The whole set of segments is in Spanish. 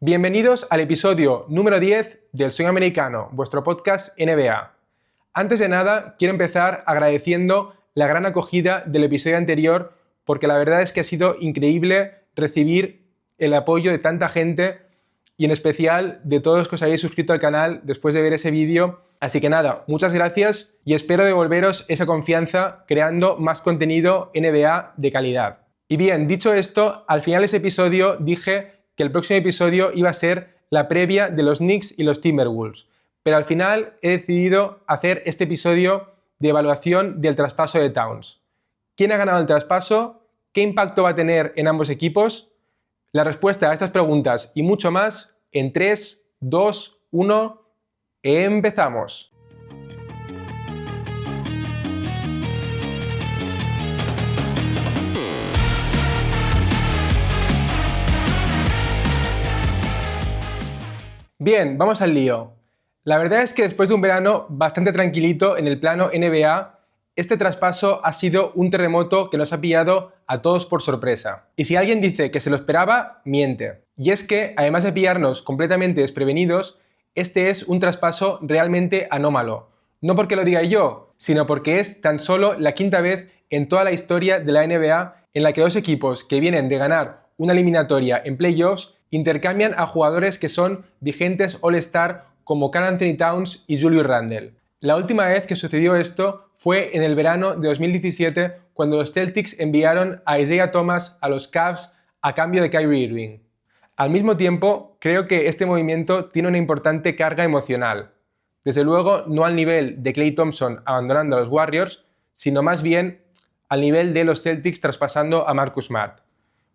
Bienvenidos al episodio número 10 del Sueño Americano, vuestro podcast NBA. Antes de nada, quiero empezar agradeciendo la gran acogida del episodio anterior, porque la verdad es que ha sido increíble recibir el apoyo de tanta gente y en especial de todos los que os habéis suscrito al canal después de ver ese vídeo. Así que nada, muchas gracias y espero devolveros esa confianza creando más contenido NBA de calidad. Y bien, dicho esto, al final de ese episodio dije que el próximo episodio iba a ser la previa de los Knicks y los Timberwolves, pero al final he decidido hacer este episodio de evaluación del traspaso de Towns. ¿Quién ha ganado el traspaso? ¿Qué impacto va a tener en ambos equipos? La respuesta a estas preguntas y mucho más en 3, 2, 1, ¡empezamos! Bien, vamos al lío. La verdad es que después de un verano bastante tranquilito en el plano NBA, este traspaso ha sido un terremoto que nos ha pillado a todos por sorpresa. Y si alguien dice que se lo esperaba, miente. Y es que, además de pillarnos completamente desprevenidos, este es un traspaso realmente anómalo. No porque lo diga yo, sino porque es tan solo la quinta vez en toda la historia de la NBA en la que dos equipos que vienen de ganar una eliminatoria en playoffs intercambian a jugadores que son vigentes All-Star como Karl Anthony Towns y Julius Randle. La última vez que sucedió esto fue en el verano de 2017, cuando los Celtics enviaron a Isaiah Thomas a los Cavs a cambio de Kyrie Irving. Al mismo tiempo, creo que este movimiento tiene una importante carga emocional. Desde luego, no al nivel de Klay Thompson abandonando a los Warriors, sino más bien al nivel de los Celtics traspasando a Marcus Smart.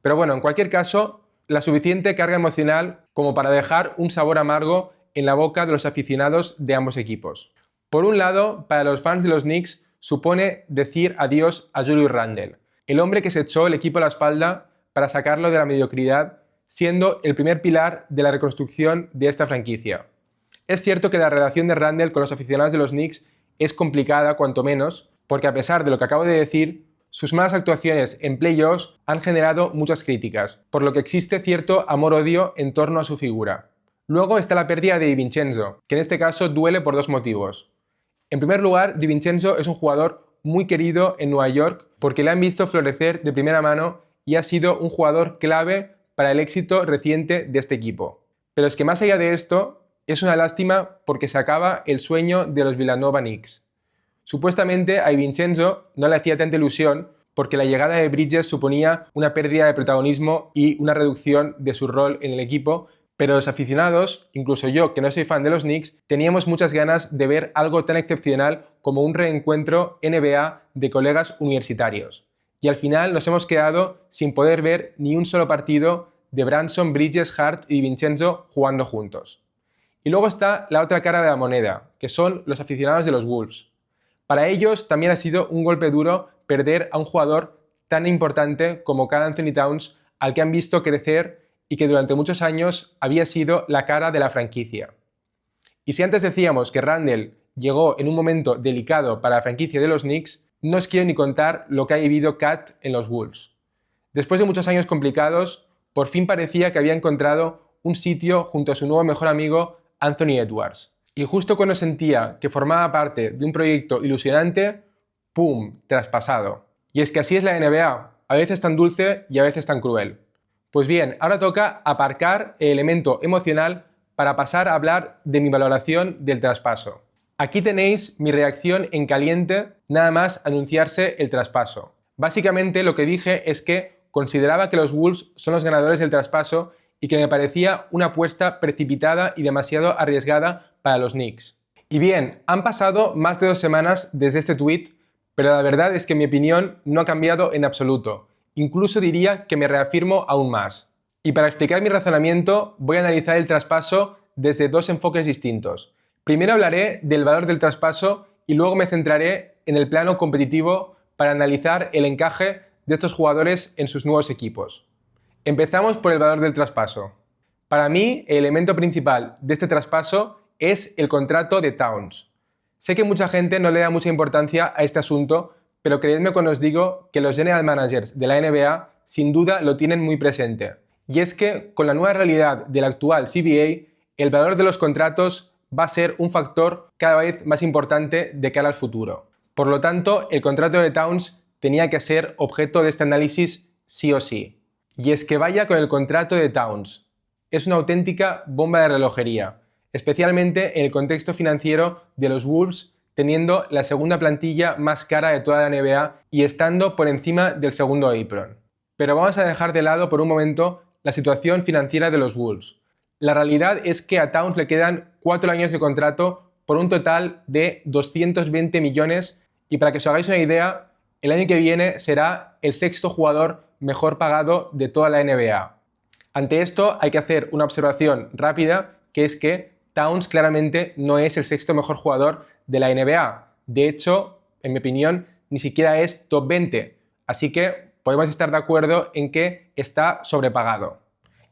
Pero bueno, en cualquier caso, la suficiente carga emocional como para dejar un sabor amargo en la boca de los aficionados de ambos equipos. Por un lado, para los fans de los Knicks supone decir adiós a Julius Randle, el hombre que se echó el equipo a la espalda para sacarlo de la mediocridad, siendo el primer pilar de la reconstrucción de esta franquicia. Es cierto que la relación de Randle con los aficionados de los Knicks es complicada, cuanto menos, porque a pesar de lo que acabo de decir, sus malas actuaciones en playoffs han generado muchas críticas, por lo que existe cierto amor-odio en torno a su figura. Luego está la pérdida de DiVincenzo, que en este caso duele por dos motivos. En primer lugar, DiVincenzo es un jugador muy querido en Nueva York porque le han visto florecer de primera mano y ha sido un jugador clave para el éxito reciente de este equipo. Pero es que más allá de esto, es una lástima porque se acaba el sueño de los Villanova Knicks. Supuestamente a DiVincenzo no le hacía tanta ilusión porque la llegada de Bridges suponía una pérdida de protagonismo y una reducción de su rol en el equipo, pero los aficionados, incluso yo que no soy fan de los Knicks, teníamos muchas ganas de ver algo tan excepcional como un reencuentro NBA de colegas universitarios. Y al final nos hemos quedado sin poder ver ni un solo partido de Branson, Bridges, Hart y DiVincenzo jugando juntos. Y luego está la otra cara de la moneda, que son los aficionados de los Wolves. Para ellos también ha sido un golpe duro perder a un jugador tan importante como Karl Anthony Towns, al que han visto crecer y que durante muchos años había sido la cara de la franquicia. Y si antes decíamos que Randle llegó en un momento delicado para la franquicia de los Knicks, no os quiero ni contar lo que ha vivido Cat en los Wolves. Después de muchos años complicados, por fin parecía que había encontrado un sitio junto a su nuevo mejor amigo Anthony Edwards. Y justo cuando sentía que formaba parte de un proyecto ilusionante, ¡pum!, traspasado. Y es que así es la NBA, a veces tan dulce y a veces tan cruel. Pues bien, ahora toca aparcar el elemento emocional para pasar a hablar de mi valoración del traspaso. Aquí tenéis mi reacción en caliente nada más anunciarse el traspaso. Básicamente lo que dije es que consideraba que los Wolves son los ganadores del traspaso y que me parecía una apuesta precipitada y demasiado arriesgada para los Knicks. Y bien, han pasado más de 2 semanas desde este tweet, pero la verdad es que mi opinión no ha cambiado en absoluto. Incluso diría que me reafirmo aún más. Y para explicar mi razonamiento voy a analizar el traspaso desde dos enfoques distintos. Primero hablaré del valor del traspaso y luego me centraré en el plano competitivo para analizar el encaje de estos jugadores en sus nuevos equipos. Empezamos por el valor del traspaso. Para mí, el elemento principal de este traspaso es el contrato de Towns. Sé que mucha gente no le da mucha importancia a este asunto, pero creedme cuando os digo que los general managers de la NBA sin duda lo tienen muy presente. Y es que con la nueva realidad del actual CBA, el valor de los contratos va a ser un factor cada vez más importante de cara al futuro. Por lo tanto, el contrato de Towns tenía que ser objeto de este análisis sí o sí. Y es que vaya con el contrato de Towns. Es una auténtica bomba de relojería, especialmente en el contexto financiero de los Wolves, teniendo la segunda plantilla más cara de toda la NBA y estando por encima del segundo apron. Pero vamos a dejar de lado por un momento la situación financiera de los Wolves. La realidad es que a Towns le quedan 4 años de contrato por un total de 220 millones y para que os hagáis una idea, el año que viene será el sexto jugador mejor pagado de toda la NBA. Ante esto hay que hacer una observación rápida, que es que Towns claramente no es el sexto mejor jugador de la NBA. De hecho, en mi opinión, ni siquiera es top 20. Así que podemos estar de acuerdo en que está sobrepagado.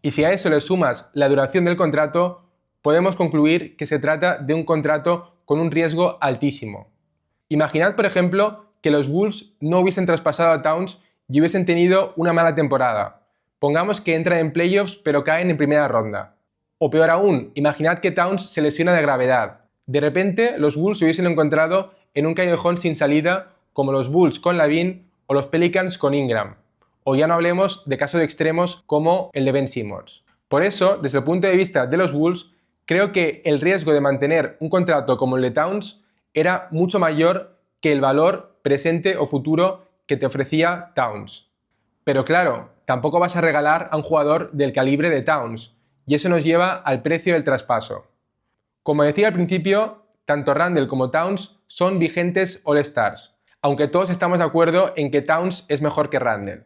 Y si a eso le sumas la duración del contrato, podemos concluir que se trata de un contrato con un riesgo altísimo. Imaginad, por ejemplo, que los Wolves no hubiesen traspasado a Towns y hubiesen tenido una mala temporada. Pongamos que entran en playoffs pero caen en primera ronda. O peor aún, imaginad que Towns se lesiona de gravedad. De repente, los Wolves se hubiesen encontrado en un callejón sin salida, como los Bulls con Lavin o los Pelicans con Ingram. O ya no hablemos de casos extremos como el de Ben Simmons. Por eso, desde el punto de vista de los Wolves, creo que el riesgo de mantener un contrato como el de Towns era mucho mayor que el valor presente o futuro que te ofrecía Towns. Pero claro, tampoco vas a regalar a un jugador del calibre de Towns, y eso nos lleva al precio del traspaso. Como decía al principio, tanto Randle como Towns son vigentes All-Stars, aunque todos estamos de acuerdo en que Towns es mejor que Randle.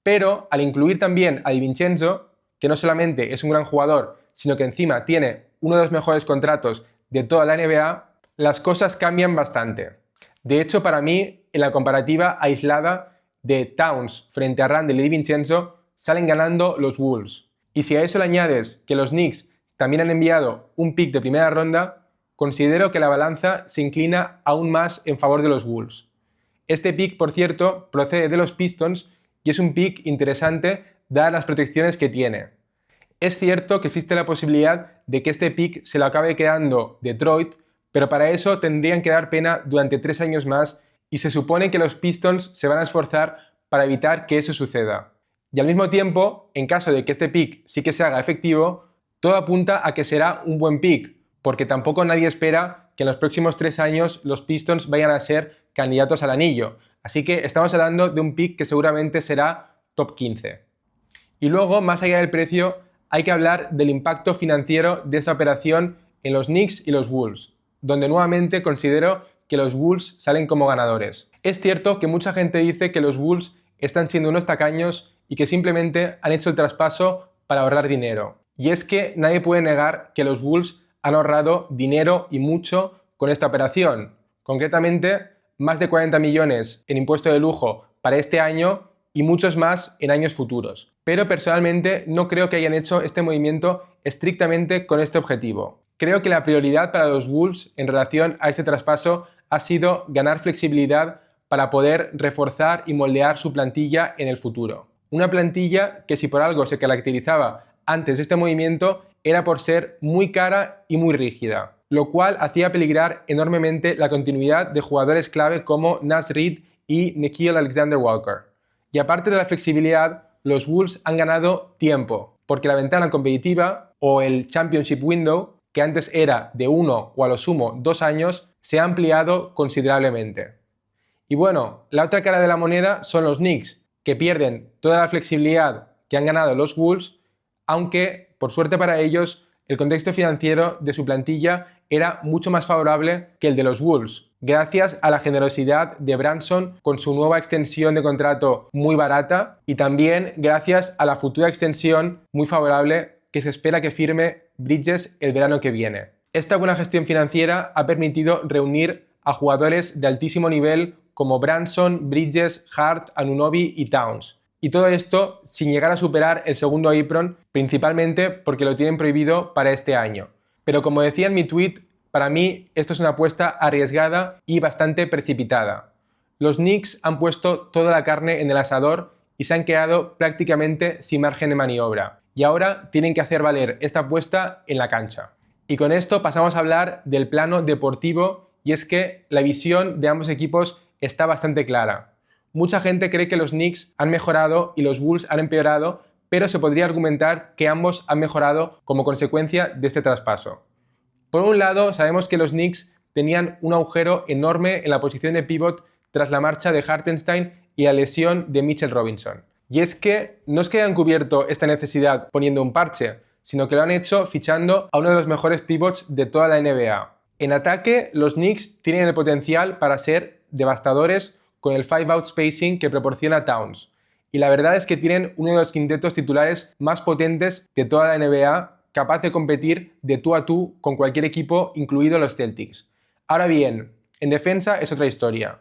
Pero al incluir también a DiVincenzo, que no solamente es un gran jugador, sino que encima tiene uno de los mejores contratos de toda la NBA, las cosas cambian bastante. De hecho, para mí, en la comparativa aislada de Towns frente a Randle y DiVincenzo, salen ganando los Wolves. Y si a eso le añades que los Knicks también han enviado un pick de primera ronda, considero que la balanza se inclina aún más en favor de los Wolves. Este pick, por cierto, procede de los Pistons y es un pick interesante dadas las protecciones que tiene. Es cierto que existe la posibilidad de que este pick se lo acabe quedando Detroit, pero para eso tendrían que dar pena durante 3 años más y se supone que los Pistons se van a esforzar para evitar que eso suceda. Y al mismo tiempo, en caso de que este pick sí que se haga efectivo, todo apunta a que será un buen pick, porque tampoco nadie espera que en los próximos 3 años los Pistons vayan a ser candidatos al anillo. Así que estamos hablando de un pick que seguramente será top 15. Y luego, más allá del precio, hay que hablar del impacto financiero de esta operación en los Knicks y los Wolves, donde nuevamente considero que los Wolves salen como ganadores. Es cierto que mucha gente dice que los Wolves están siendo unos tacaños y que simplemente han hecho el traspaso para ahorrar dinero. Y es que nadie puede negar que los Wolves han ahorrado dinero y mucho con esta operación. Concretamente, más de 40 millones en impuesto de lujo para este año y muchos más en años futuros. Pero personalmente no creo que hayan hecho este movimiento estrictamente con este objetivo. Creo que la prioridad para los Wolves en relación a este traspaso ha sido ganar flexibilidad para poder reforzar y moldear su plantilla en el futuro. Una plantilla que si por algo se caracterizaba antes de este movimiento era por ser muy cara y muy rígida, lo cual hacía peligrar enormemente la continuidad de jugadores clave como Naz Reid y Nickeil Alexander-Walker. Y aparte de la flexibilidad, los Wolves han ganado tiempo, porque la ventana competitiva o el Championship Window, que antes era de 1 o a lo sumo 2 años, se ha ampliado considerablemente. Y bueno, la otra cara de la moneda son los Knicks, que pierden toda la flexibilidad que han ganado los Wolves, aunque, por suerte para ellos, el contexto financiero de su plantilla era mucho más favorable que el de los Wolves, gracias a la generosidad de Brunson con su nueva extensión de contrato muy barata y también gracias a la futura extensión muy favorable que se espera que firme Bridges el verano que viene. Esta buena gestión financiera ha permitido reunir a jugadores de altísimo nivel como Brunson, Bridges, Hart, Anunoby y Towns. Y todo esto sin llegar a superar el segundo apron, principalmente porque lo tienen prohibido para este año. Pero como decía en mi tweet, para mí esto es una apuesta arriesgada y bastante precipitada. Los Knicks han puesto toda la carne en el asador y se han quedado prácticamente sin margen de maniobra. y ahora tienen que hacer valer esta apuesta en la cancha. Y con esto pasamos a hablar del plano deportivo, y es que la visión de ambos equipos está bastante clara. Mucha gente cree que los Knicks han mejorado y los Bulls han empeorado, pero se podría argumentar que ambos han mejorado como consecuencia de este traspaso. Por un lado, sabemos que los Knicks tenían un agujero enorme en la posición de pivot tras la marcha de Hartenstein y la lesión de Mitchell Robinson. Y es que no es que hayan cubierto esta necesidad poniendo un parche, sino que lo han hecho fichando a uno de los mejores pivots de toda la NBA. En ataque, los Knicks tienen el potencial para ser devastadores con el 5-out spacing que proporciona Towns. Y la verdad es que tienen uno de los quintetos titulares más potentes de toda la NBA, capaz de competir de tú a tú con cualquier equipo, incluidos los Celtics. Ahora bien, en defensa es otra historia.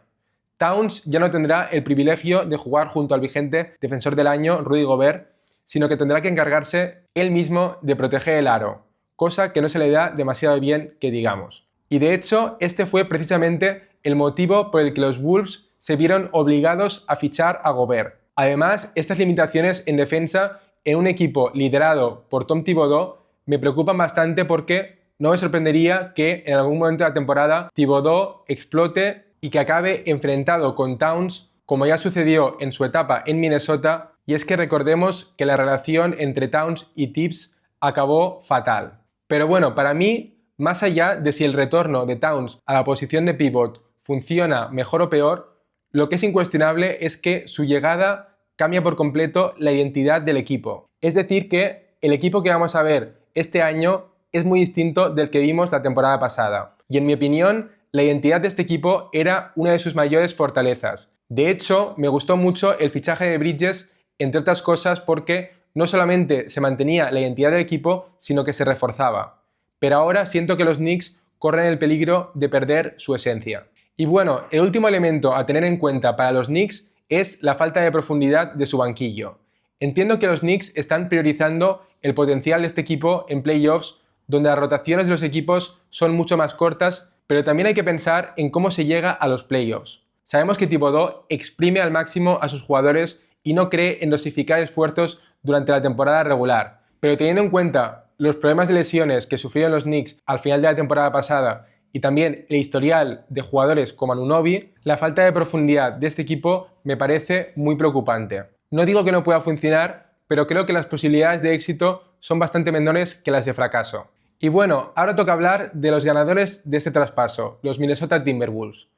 Towns ya no tendrá el privilegio de jugar junto al vigente defensor del año, Rudy Gobert, sino que tendrá que encargarse él mismo de proteger el aro, cosa que no se le da demasiado bien que digamos. Y de hecho, este fue precisamente el motivo por el que los Wolves se vieron obligados a fichar a Gobert. Además, estas limitaciones en defensa en un equipo liderado por Tom Thibodeau me preocupan bastante porque no me sorprendería que en algún momento de la temporada Thibodeau explote y que acabe enfrentado con Towns, como ya sucedió en su etapa en Minnesota, y es que recordemos que la relación entre Towns y Tibbs acabó fatal. Pero bueno, para mí, más allá de si el retorno de Towns a la posición de pivot funciona mejor o peor, lo que es incuestionable es que su llegada cambia por completo la identidad del equipo. Es decir, que el equipo que vamos a ver este año es muy distinto del que vimos la temporada pasada. Y en mi opinión, la identidad de este equipo era una de sus mayores fortalezas. De hecho, me gustó mucho el fichaje de Bridges, entre otras cosas porque no solamente se mantenía la identidad del equipo, sino que se reforzaba. Pero ahora siento que los Knicks corren el peligro de perder su esencia. Y bueno, el último elemento a tener en cuenta para los Knicks es la falta de profundidad de su banquillo. Entiendo que los Knicks están priorizando el potencial de este equipo en playoffs, donde las rotaciones de los equipos son mucho más cortas, pero también hay que pensar en cómo se llega a los playoffs. Sabemos que Thibodeau exprime al máximo a sus jugadores y no cree en dosificar esfuerzos durante la temporada regular, pero teniendo en cuenta los problemas de lesiones que sufrieron los Knicks al final de la temporada pasada y también el historial de jugadores como Anunoby, la falta de profundidad de este equipo me parece muy preocupante. No digo que no pueda funcionar, pero creo que las posibilidades de éxito son bastante menores que las de fracaso. Y bueno, ahora toca hablar de los ganadores de este traspaso, los Minnesota Timberwolves.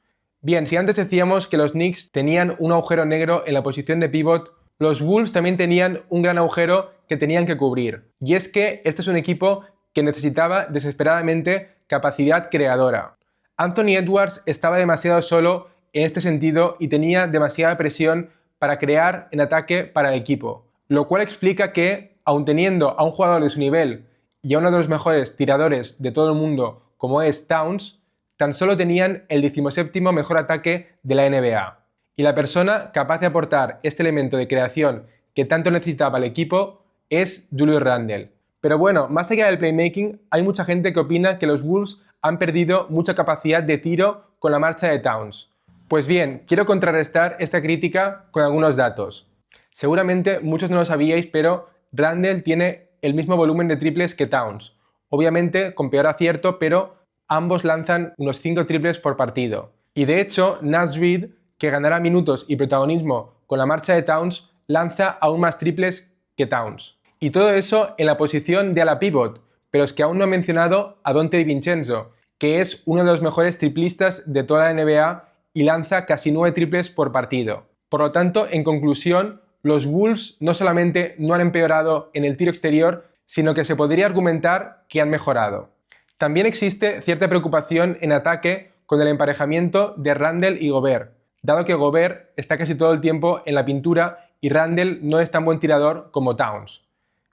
Bien, si antes decíamos que los Knicks tenían un agujero negro en la posición de pivot, los Wolves también tenían un gran agujero que tenían que cubrir. Y es que este es un equipo que necesitaba desesperadamente capacidad creadora. Anthony Edwards estaba demasiado solo en este sentido y tenía demasiada presión para crear en ataque para el equipo, lo cual explica que, aun teniendo a un jugador de su nivel y a uno de los mejores tiradores de todo el mundo como es Towns, tan solo tenían el 17º mejor ataque de la NBA. Y la persona capaz de aportar este elemento de creación que tanto necesitaba el equipo es Julius Randle. Pero bueno, más allá del playmaking, hay mucha gente que opina que los Wolves han perdido mucha capacidad de tiro con la marcha de Towns. Pues bien, quiero contrarrestar esta crítica con algunos datos. Seguramente muchos no lo sabíais, pero Randle tiene el mismo volumen de triples que Towns. Obviamente con peor acierto, pero ambos lanzan unos 5 triples por partido. Y de hecho, Naz Reid, que ganará minutos y protagonismo con la marcha de Towns, lanza aún más triples que Towns. Y todo eso en la posición de ala pivot, pero es que aún no he mencionado a Donte DiVincenzo, que es uno de los mejores triplistas de toda la NBA y lanza casi 9 triples por partido. Por lo tanto, en conclusión, los Wolves no solamente no han empeorado en el tiro exterior, sino que se podría argumentar que han mejorado. También existe cierta preocupación en ataque con el emparejamiento de Randle y Gobert, dado que Gobert está casi todo el tiempo en la pintura y Randle no es tan buen tirador como Towns.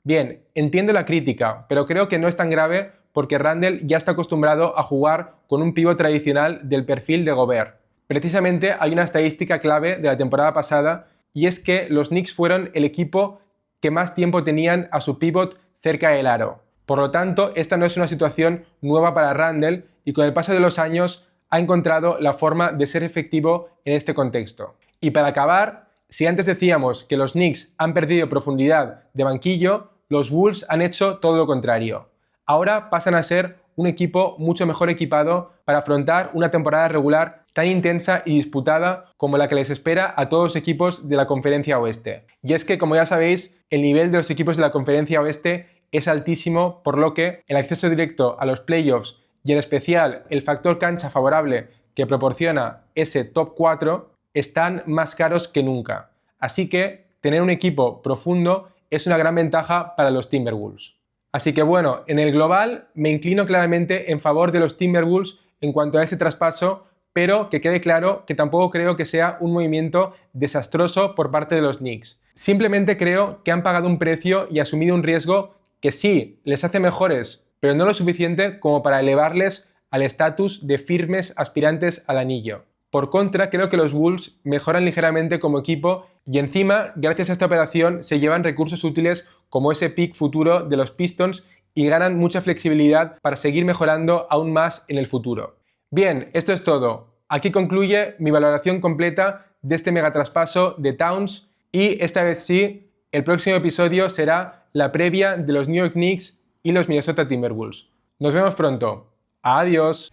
Bien, entiendo la crítica, pero creo que no es tan grave porque Randle ya está acostumbrado a jugar con un pívot tradicional del perfil de Gobert. Precisamente hay una estadística clave de la temporada pasada y es que los Knicks fueron el equipo que más tiempo tenían a su pívot cerca del aro. Por lo tanto, esta no es una situación nueva para Randle y con el paso de los años ha encontrado la forma de ser efectivo en este contexto. Y para acabar, si antes decíamos que los Knicks han perdido profundidad de banquillo, los Wolves han hecho todo lo contrario. Ahora pasan a ser un equipo mucho mejor equipado para afrontar una temporada regular tan intensa y disputada como la que les espera a todos los equipos de la Conferencia Oeste. Y es que, como ya sabéis, el nivel de los equipos de la Conferencia Oeste es altísimo, por lo que el acceso directo a los playoffs y en especial el factor cancha favorable que proporciona ese top 4 están más caros que nunca. Así que tener un equipo profundo es una gran ventaja para los Timberwolves. Así que bueno, en el global me inclino claramente en favor de los Timberwolves en cuanto a este traspaso, pero que quede claro que tampoco creo que sea un movimiento desastroso por parte de los Knicks. Simplemente creo que han pagado un precio y asumido un riesgo que sí les hace mejores, pero no lo suficiente como para elevarles al estatus de firmes aspirantes al anillo. Por contra, creo que los Wolves mejoran ligeramente como equipo y encima, gracias a esta operación, se llevan recursos útiles como ese pick futuro de los Pistons y ganan mucha flexibilidad para seguir mejorando aún más en el futuro. Bien, esto es todo. Aquí concluye mi valoración completa de este megatraspaso de Towns y esta vez sí, el próximo episodio será la previa de los New York Knicks y los Minnesota Timberwolves. Nos vemos pronto. Adiós.